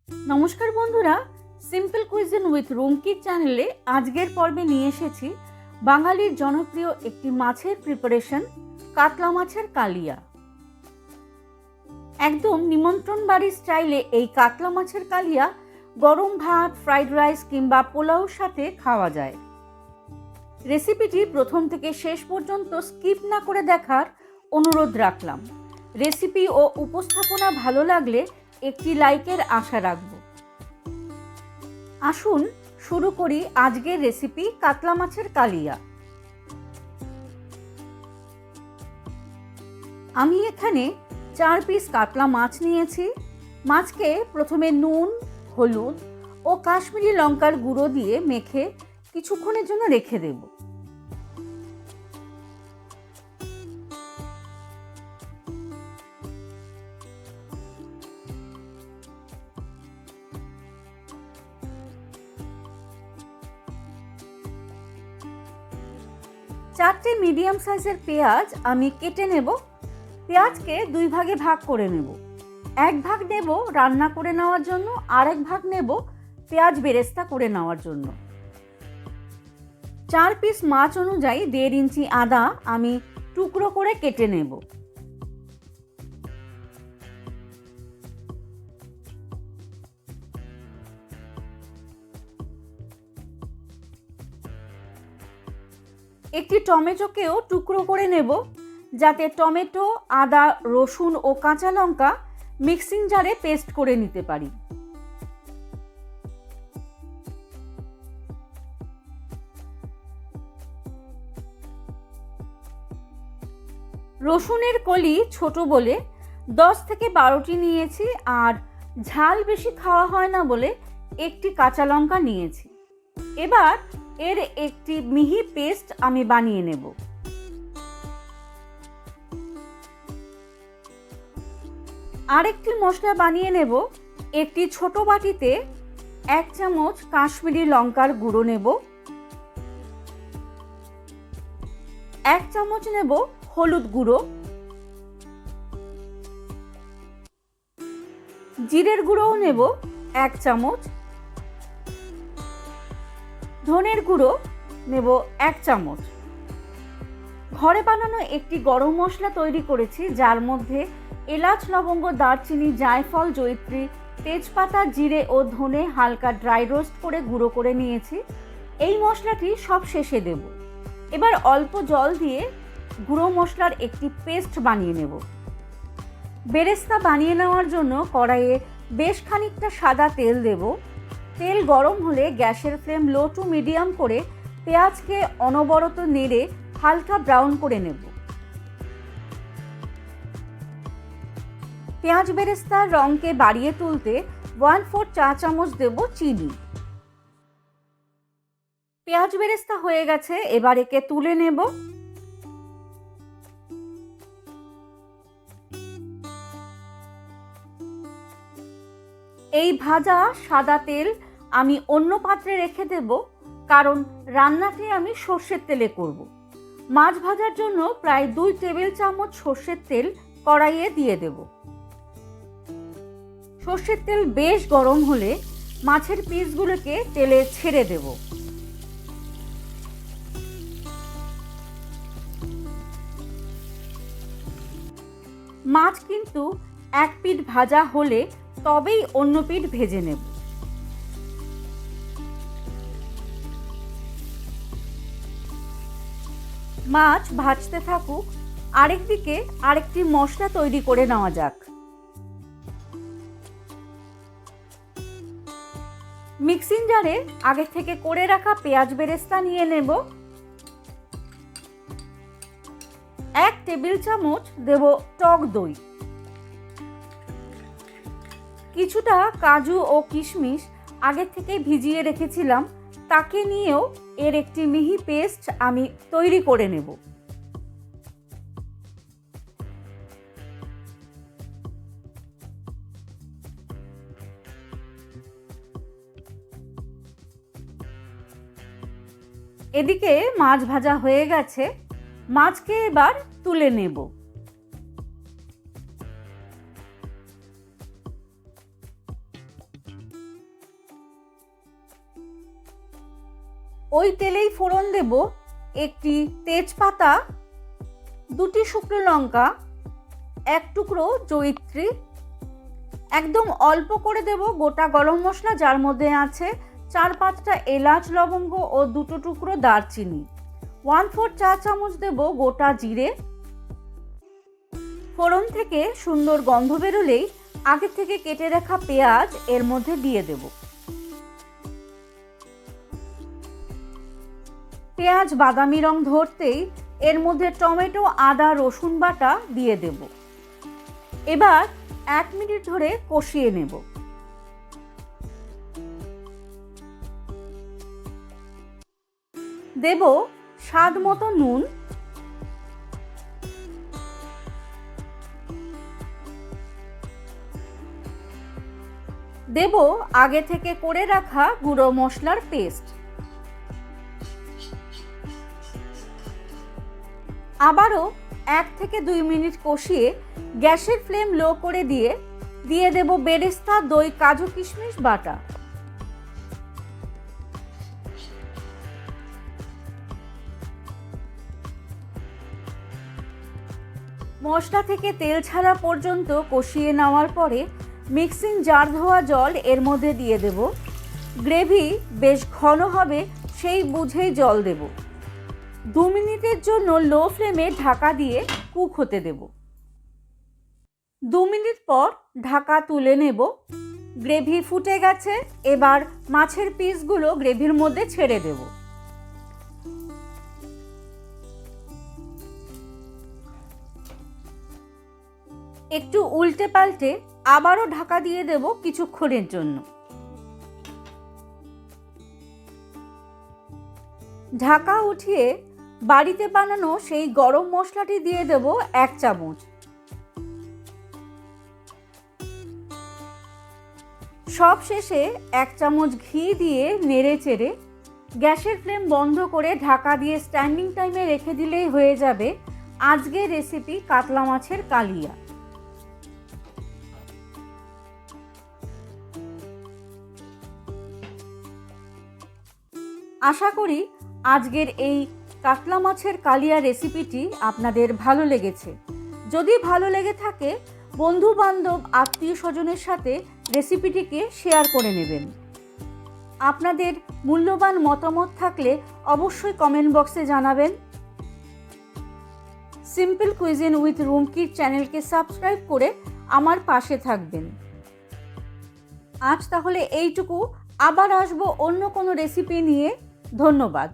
নমস্কার বন্ধুরা, simple cuisine with Rumki চ্যানেলে আজকের পর্বে নিয়ে এসেছি বাঙালির জনপ্রিয় একটি মাছের প্রিপারেশন, কাতলা মাছের কালিয়া। একদম নিমন্ত্রণ বাড়ির স্টাইলে এই কাতলা মাছের কালিয়া গরম ভাত, ফ্রাইড রাইস কিংবা পোলাওর সাথে খাওয়া যায়। রেসিপিটি প্রথম থেকে শেষ পর্যন্ত স্কিপ না করে দেখার অনুরোধ রাখলাম। রেসিপি ও উপস্থাপনা ভালো লাগলে একটি লাইকের আশা রাখব। আসুন শুরু করি আজকের রেসিপি কাতলা মাছের কালিয়া। আমি এখানে 4 পিস কাতলা মাছ নিয়েছি। মাছকে প্রথমে নুন, হলুদ ও কাশ্মীরি লঙ্কার গুঁড়ো দিয়ে মেখে কিছুক্ষণের জন্য রেখে দেব। চারটে মিডিয়াম সাইজের পেঁয়াজ আমি কেটে নেব। পেঁয়াজকে 2 ভাগে ভাগ করে নেব। এক ভাগ নেব রান্না করে নেওয়ার জন্য, আর এক ভাগ নেব পেঁয়াজ বেরেস্তা করে নেওয়ার জন্য। 4 পিস মাছ অনুযায়ী 1.5 ইঞ্চি আদা আমি টুকরো করে কেটে নেব। একটি টমেটোকেও টুকরো করে নেব, যাতে টমেটো, আদা, রসুন ও কাঁচা লঙ্কা মিক্সিং জারে পেস্ট করে নিতে পারি। রসুনের কলি ছোট বলে 10 থেকে 12টি নিয়েছি, আর ঝাল বেশি খাওয়া হয় না বলে একটি কাঁচা লঙ্কা নিয়েছি। এবার এর একটি মিহি পেস্ট আমি বানিয়ে নেব। আরেকটি মশলা বানিয়ে নেব। একটি ছোট বাটিতে 1 চামচ কাশ্মীরি লঙ্কার গুঁড়ো নেব, 1 চামচ নেব হলুদ গুঁড়ো, জিরের গুঁড়োও নেব 1 চামচ, ধনের গুঁড়ো নেব 1 চামচ। ঘরে বানানো একটি গরম মশলা তৈরি করেছি, যার মধ্যে এলাচ, লবঙ্গ, দারচিনি, জায়ফল, জয়িত্রী, তেজপাতা, জিরে ও ধনে হালকা ড্রাই রোস্ট করে গুঁড়ো করে নিয়েছি। এই মশলাটি সব শেষে দেব। এবার অল্প জল দিয়ে গুঁড়ো মশলার একটি পেস্ট বানিয়ে নেব। বেরেস্তা বানিয়ে নেওয়ার জন্য কড়াইয়ে বেশ খানিকটা সাদা তেল দেব। তেল গরম হলে গ্যাসের ফ্লেম লো টু মিডিয়াম করে পেঁয়াজকে অনবরত নেড়ে হালকা ব্রাউন করে নেব। পেঁয়াজ বেরেস্তার রঙকে বাড়িয়ে তুলতে 1/4 চা চামচ দেব চিনি। পেঁয়াজ বেরেস্তা হয়ে গেছে, এবার একে তুলে নেব। এই ভাজা সাদা তেল আমি অন্য পাত্রে রেখে দেব, কারণ রান্নাটি আমি সর্ষের তেলে করব। মাছ ভাজার জন্য প্রায় 2 টেবিল চামচ সর্ষের তেল কড়াইয়ে দিয়ে দেব। সর্ষের তেল বেশ গরম হলে মাছের পিসগুলোকে তেলে ছেড়ে দেব। মাছ কিন্তু এক পিঠ ভাজা হলে তবেই অন্য পিঠ ভেজে নেব। মাছ ভাজতে থাকুক, আরেকদিকে আরেকটি মশলা তৈরি করে নেওয়া যাক। মিক্সিং জারে আগে থেকে করে রাখা পেঁয়াজ বেরেস্তা নিয়ে নেব। 1 টেবিল চামচ দেব টক দই। কিছুটা কাজু ও কিশমিশ আগে থেকে ভিজিয়ে রেখেছিলাম, তাকে নিয়েও এর একটি মিহি পেস্ট আমি তৈরি করে নেব। এদিকে মাছ ভাজা হয়ে গেছে, মাছকে এবার তুলে নেব। ওই তেলেই ফোড়ন দেব একটি তেজপাতা, 2টি শুকনো লঙ্কা, 1 টুকরো জয়িত্রী, একদম অল্প করে দেব গোটা গরম মশলা, যার মধ্যে আছে 4-5টা এলাচ লবঙ্গ ও 2 টুকরো দারচিনি। 1/4 চা চামচ দেব গোটা জিরে। ফোড়ন থেকে সুন্দর গন্ধ বেরোলেই আগে থেকে কেটে রাখা পেঁয়াজ এর মধ্যে দিয়ে দেব। পেঁয়াজ বাদামি রং ধরতেই এর মধ্যে টমেটো, আদা, রসুন বাটা দিয়ে দেব। এবার 1 মিনিট ধরে কষিয়ে নেব। দেব স্বাদ মতো নুন, দেব আগে থেকে করে রাখা গুঁড়ো মশলার পেস্ট। আবারও 1 থেকে 2 মিনিট কষিয়ে গ্যাসের ফ্লেম লো করে দিয়ে দেব বেরেস্তা, দই, কাজু, কিশমিশ বাটা। মশলা থেকে তেল ছাড়া পর্যন্ত কষিয়ে নেওয়ার পরে মিক্সিং জার ধোয়া জল এর মধ্যে দিয়ে দেব। গ্রেভি বেশ ঘন হবে, সেই বুঝেই জল দেব। 2 মিনিটের জন্য লো ফ্লেমে ঢাকা দিয়ে কুক হতে দেব। 2 মিনিট পর ঢাকা তুলে নেব। গ্রেভি ফুটে গেছে, এবার মাছের পিসগুলো গ্রেভির মধ্যে ছেড়ে দেব। একটু উল্টে পাল্টে আবারও ঢাকা দিয়ে দেব কিছুক্ষণের জন্য। ঢাকা উঠিয়ে বাড়িতে বানানো সেই গরম মশলাটি দিয়ে দেব 1 চামচ। সব শেষে 1 চামচ ঘি দিয়ে নেড়ে চেড়ে গ্যাসের ফ্লেম বন্ধ করে ঢাকা দিয়ে স্ট্যান্ডিং টাইমে রেখে দিলেই হয়ে যাবে আজকের রেসিপি কাতলা মাছের কালিয়া। আশা করি আজকের এই কাতলা মাছের কালিয়া রেসিপিটি আপনাদের ভালো লেগেছে। যদি ভালো লেগে থাকে বন্ধু বান্ধব আত্মীয় স্বজনের সাথে রেসিপিটিকে শেয়ার করে নেবেন। আপনাদের মূল্যবান মতামত থাকলে অবশ্যই কমেন্ট বক্সে জানাবেন। সিম্পল কুইজিন উইথ রুমকির চ্যানেলকে সাবস্ক্রাইব করে আমার পাশে থাকবেন। আজ তাহলে এইটুকু, আবার আসবো অন্য কোনো রেসিপি নিয়ে। ধন্যবাদ।